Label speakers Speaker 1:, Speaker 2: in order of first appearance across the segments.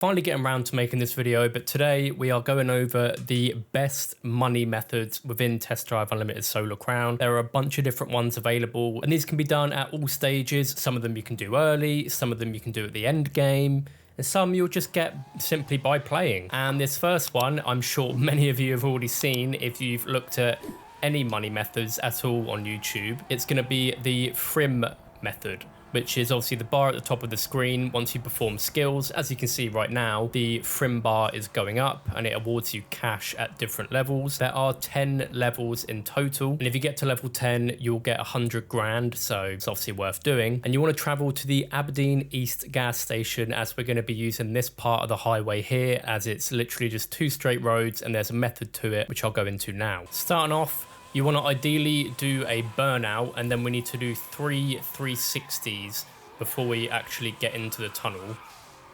Speaker 1: Finally getting around to making this video, but today we are going over the best money methods within Test Drive Unlimited Solar Crown. There are a bunch of different ones available, and these can be done at all stages. Some of them you can do early, some of them you can do at the end game, and some you'll just get simply by playing. And this first one, I'm sure many of you have already seen if you've looked at any money methods at all on YouTube. It's going to be the Frim method, which is obviously the bar at the top of the screen. Once you perform skills, as you can see right now, the Frim bar is going up and it awards you cash at different levels. There are 10 levels in total, and if you get to level 10 you'll get 100 grand, so it's obviously worth doing. And you want to travel to the Aberdeen East gas station, as we're going to be using this part of the highway here, as it's literally just 2 straight roads and there's a method to it which I'll go into now. Starting off, you want to ideally do a burnout, and then we need to do 3 360s before we actually get into the tunnel.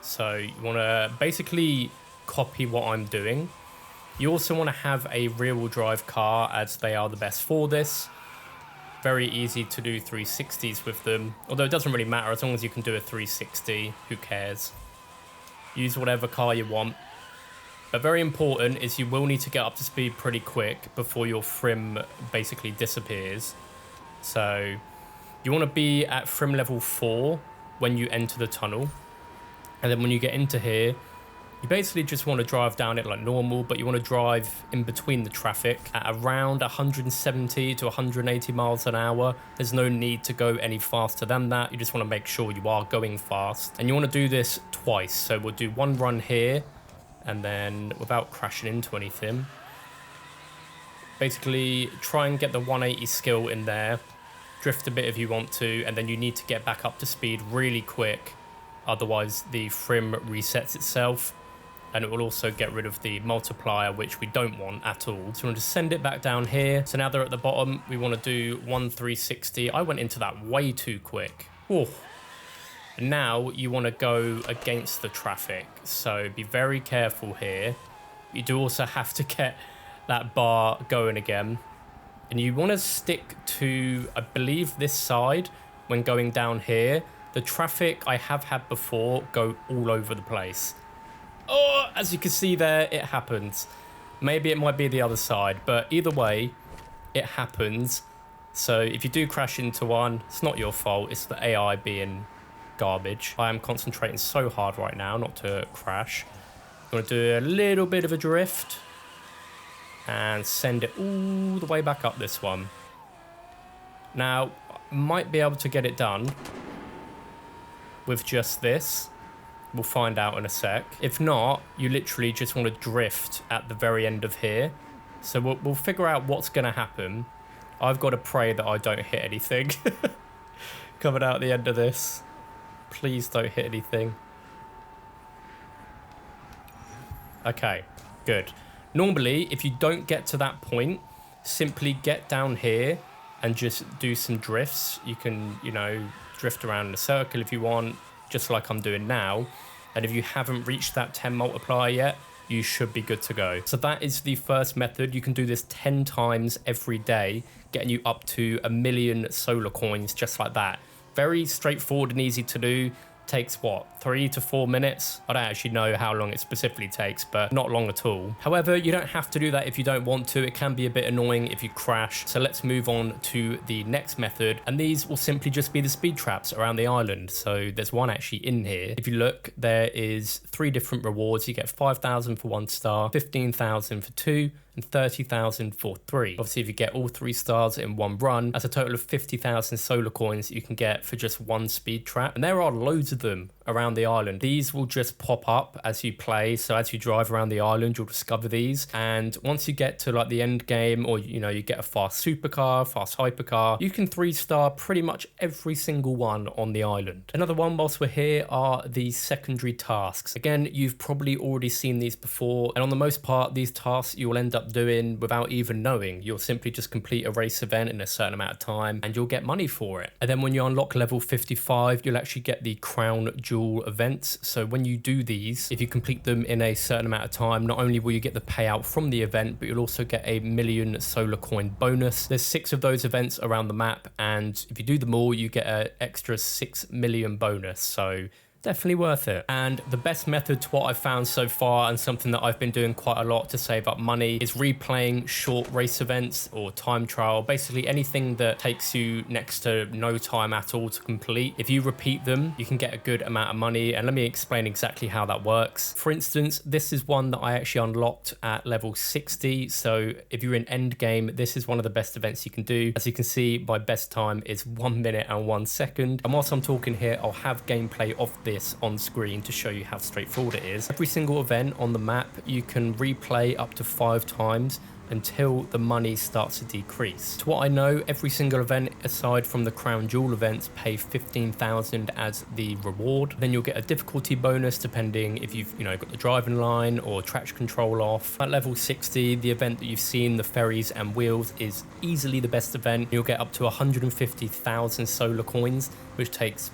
Speaker 1: So you want to basically copy what I'm doing. You also want to have a rear-wheel drive car, as they are the best for this. Very easy to do 360s with them, although it doesn't really matter as long as you can do a 360, who cares. Use whatever car you want. But very important is you will need to get up to speed pretty quick before your Frim basically disappears. So you want to be at Frim level 4 when you enter the tunnel. And then when you get into here, you basically just want to drive down it like normal, but you want to drive in between the traffic at around 170 to 180 miles an hour. There's no need to go any faster than that. You just want to make sure you are going fast. And you want to do this twice. So we'll do one run here, and then without crashing into anything, basically try and get the 180 skill in there, drift a bit if you want to, and then you need to get back up to speed really quick, otherwise the Frim resets itself, and it will also get rid of the multiplier, which we don't want at all. So we'll just send it back down here. So now they're at the bottom, we want to do 1 360. I went into that way too quick. Whoa. And now you want to go against the traffic, so be very careful here. You do also have to get that bar going again, and you want to stick to, I believe, this side when going down here. The traffic I have had before go all over the place. Oh, as you can see there, it happens. Maybe it might be the other side, but either way, it happens. So if you do crash into one, it's not your fault, it's the AI being garbage. I am concentrating so hard right now not to crash. I'm going to do a little bit of a drift and send it all the way back up this one. Now, I might be able to get it done with just this. We'll find out in a sec. If not, you literally just want to drift at the very end of here. So we'll figure out what's going to happen. I've got to pray that I don't hit anything coming out the end of this. Please don't hit anything. Okay, good. Normally, if you don't get to that point, simply get down here and just do some drifts. You can, drift around in a circle if you want, just like I'm doing now. And if you haven't reached that 10 multiplier yet, you should be good to go. So that is the first method. You can do this 10 times every day, getting you up to 1 million solar coins just like that. Very straightforward and easy to do. Takes what, 3 to 4 minutes? I don't actually know how long it specifically takes, but not long at all. However, you don't have to do that if you don't want to. It can be a bit annoying if you crash. So let's move on to the next method, and these will simply just be the speed traps around the island. So there's one actually in here. If you look, there is 3 different rewards. You get 5,000 for 1 star, 15,000 for 2, and 30,000 for 3. Obviously, if you get all 3 stars in one run, that's a total of 50,000 solar coins that you can get for just 1 speed trap. And there are loads of them around the island. These will just pop up as you play. So as you drive around the island, you'll discover these. And once you get to like the end game, or you get a fast supercar, fast hypercar, you can 3-star pretty much every single one on the island. Another one whilst we're here are the secondary tasks. Again, you've probably already seen these before, and on the most part, these tasks you'll end up doing without even knowing. You'll simply just complete a race event in a certain amount of time and you'll get money for it. And then when you unlock level 55, you'll actually get the crown jewel events. So when you do these, if you complete them in a certain amount of time, not only will you get the payout from the event, but you'll also get a 1 million solar coin bonus. There's 6 of those events around the map, and if you do them all, you get an extra 6 million bonus. So definitely worth it. And the best method to what I've found so far, and something that I've been doing quite a lot to save up money, is replaying short race events or time trial, basically anything that takes you next to no time at all to complete. If you repeat them, you can get a good amount of money, and let me explain exactly how that works. For instance, this is one that I actually unlocked at level 60, so if you're in end game, this is one of the best events you can do. As you can see, my best time is 1 minute and 1 second, and whilst I'm talking here, I'll have gameplay of this on screen to show you how straightforward it is. Every single event on the map you can replay up to 5 times until the money starts to decrease. To what I know, every single event aside from the crown jewel events pay 15,000 as the reward. Then you'll get a difficulty bonus depending if you've got the driving line or traction control off. At level 60, the event that you've seen, the ferries and wheels, is easily the best event. You'll get up to 150,000 solar coins, which takes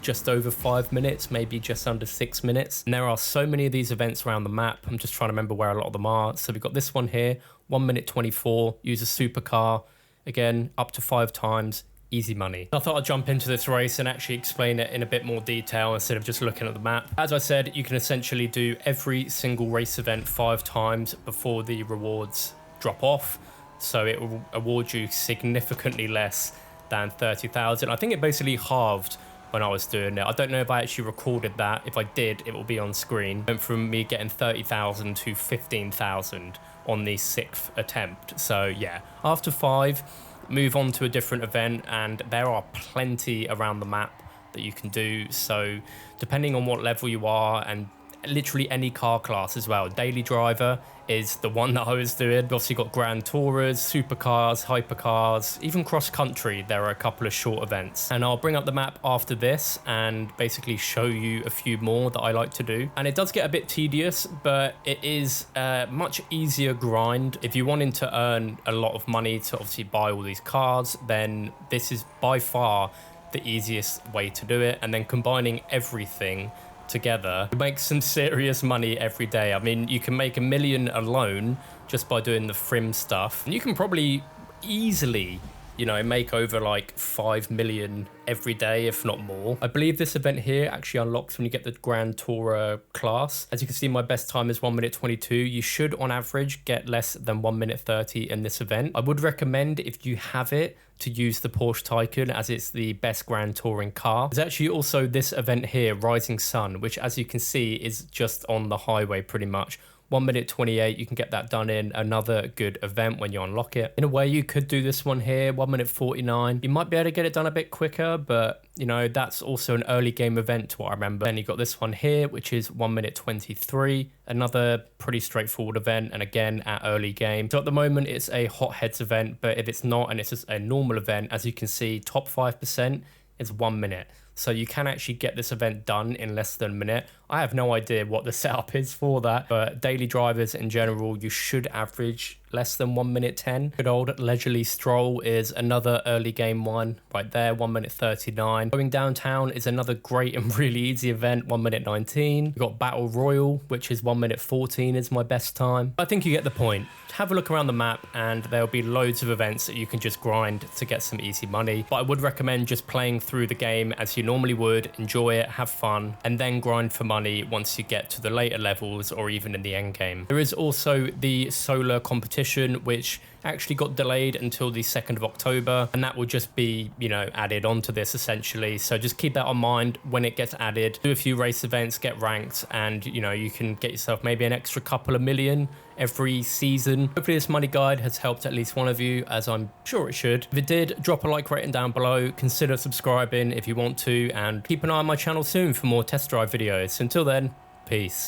Speaker 1: just over 5 minutes, maybe just under 6 minutes. And there are so many of these events around the map. I'm just trying to remember where a lot of them are. So we've got this one here, 1 minute 24, use a supercar, again, up to 5 times, easy money. I thought I'd jump into this race and actually explain it in a bit more detail instead of just looking at the map. As I said, you can essentially do every single race event 5 times before the rewards drop off. So it will award you significantly less than 30,000. I think it basically halved when I was doing it. I don't know if I actually recorded that. If I did, it will be on screen. Went from me getting 30,000 to 15,000 on the 6th attempt. So yeah, after 5, move on to a different event, and there are plenty around the map that you can do. So depending on what level you are, and literally any car class as well. Daily driver is the one that I was doing. We've obviously got Grand Tourers, supercars, hypercars, even cross country. There are a couple of short events, and I'll bring up the map after this and basically show you a few more that I like to do. And it does get a bit tedious, but it is a much easier grind. If you're wanting to earn a lot of money to obviously buy all these cars, then this is by far the easiest way to do it. And then combining everything together, you make some serious money every day. I mean, you can make $1 million alone just by doing the Frim stuff, and you can probably easily make over like 5 million every day, if not more. I believe this event here actually unlocks when you get the Grand Tourer class. As you can see, my best time is 1 minute 22. You should on average get less than 1 minute 30 in this event. I would recommend, if you have it, to use the Porsche Taycan, as it's the best Grand Touring car. There's actually also this event here, Rising Sun, which as you can see is just on the highway pretty much. 1 minute 28, you can get that done in. Another good event when you unlock it. In a way, you could do this one here, 1 minute 49. You might be able to get it done a bit quicker, but that's also an early game event to what I remember. Then you got this one here, which is 1 minute 23. Another pretty straightforward event, and again at early game. So at the moment it's a hot heads event, but if it's not and it's just a normal event, as you can see, top 5% is 1 minute. So you can actually get this event done in less than a minute. I have no idea what the setup is for that, but daily drivers in general, you should average less than 1 minute 10. Good old Leisurely Stroll is another early game one right there, 1 minute 39. Going downtown is another great and really easy event, 1 minute 19. We've got Battle Royal, which is 1 minute 14 is my best time. I think you get the point. Have a look around the map and there'll be loads of events that you can just grind to get some easy money. But I would recommend just playing through the game as you normally would, enjoy it, have fun, and then grind for money once you get to the later levels or even in the end game. There is also the solar competition, which actually got delayed until the 2nd of October, and that will just be added onto this essentially. So just keep that on mind when it gets added. Do a few race events, get ranked, and you can get yourself maybe an extra couple of million every season. Hopefully this money guide has helped at least one of you, as I'm sure it should. If it did, drop a like rating down below, consider subscribing if you want to, and keep an eye on my channel soon for more test drive videos. Until then, peace.